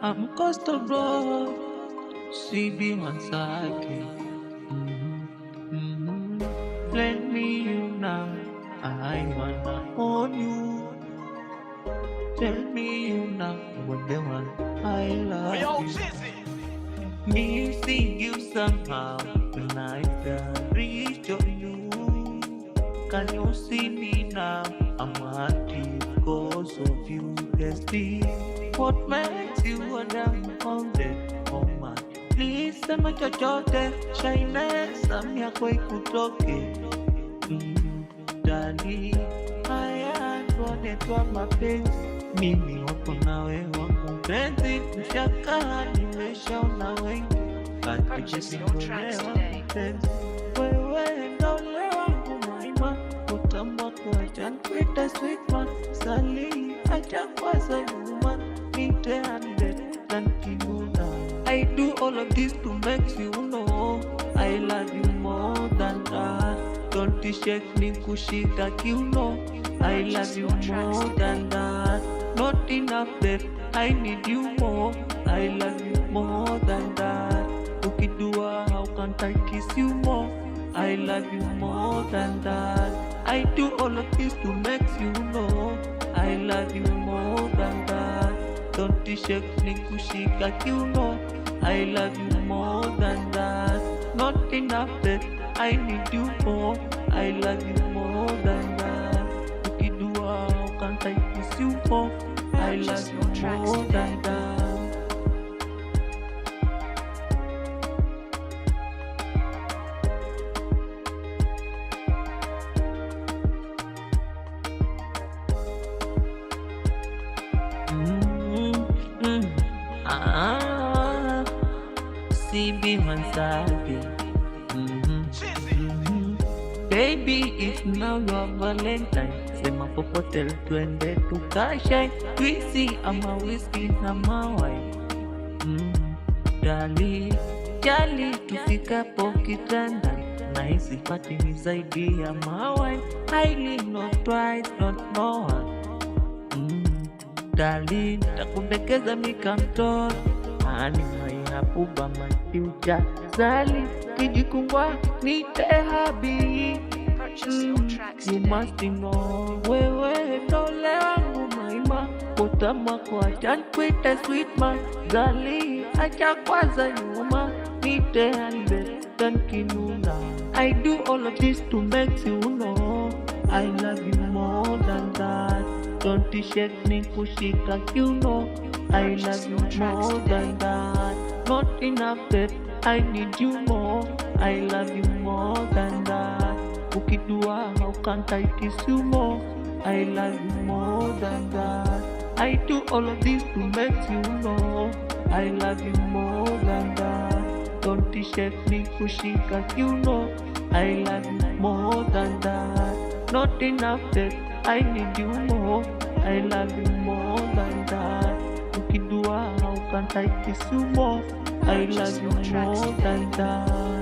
I'm Coastal Bro, CB Masaki. Let me you now, I wanna own you. Tell me you now, what the one I love you. Missing you somehow, when I can reach you. Can you see me now? I'm happy because of you, bestie. What makes you a damn haunted woman? Please sema chochote, shyness samia kwa ikutoke. Dali, haya tuone twa mapenzi. Mimi wako nawe wangu mpenzi, mshaka nimeshaona wengi. Purchase your tracks today. Wewe ndo ule wangu maima, utambwa kuacha nikuite sweet man. Sali, acha kwaza nyuma, nite handed than kinuna. I do all of this to make you know I love you more than that. Don't shake me kushika kiuno, I love you more than that. Not enough that I need you more, I love you more than that. Ukidua, how can't I kiss you more? I love you more than that. I do all of this to make you know I love you more than that. Don't shake me kushika kiuno, I love you more than that. Not enough that I need you more, I love you more than that. Ukidua, how can't I kiss you more? I love you more than that. CB Masaki. Baby, if now your Valentine, sema popote twende tukashine, twisi ama whisky na mawai. Dali, jali tufikapo kitandani, nahisi pati ni zaidi ya mawai. Highly not twice, not no one. Dali, takundekeza mikamtoto, ani maihapuba my future. Zali, kijikungwa nite habi. Purchase your tracks You today. must know, wewe ndole wangu maima, utamwa kwa chan kuite sweet man. Zali, acha kwaza nyuma, nite handed than kinuna. I do all of this to make you know I love you more than that. Don't shake me kushika kiuno, I love you more than that. Not enough that I need you more, I love you more than that. Ukidua, how can't I kiss you more? I love you more than that. I do all of this to make you know I love you more than that. Don't shake me kushika kiuno, I love you more than that. Not enough that I need you more, I love you more than that. Ukidua, how can't I kiss you more? I love you more than that.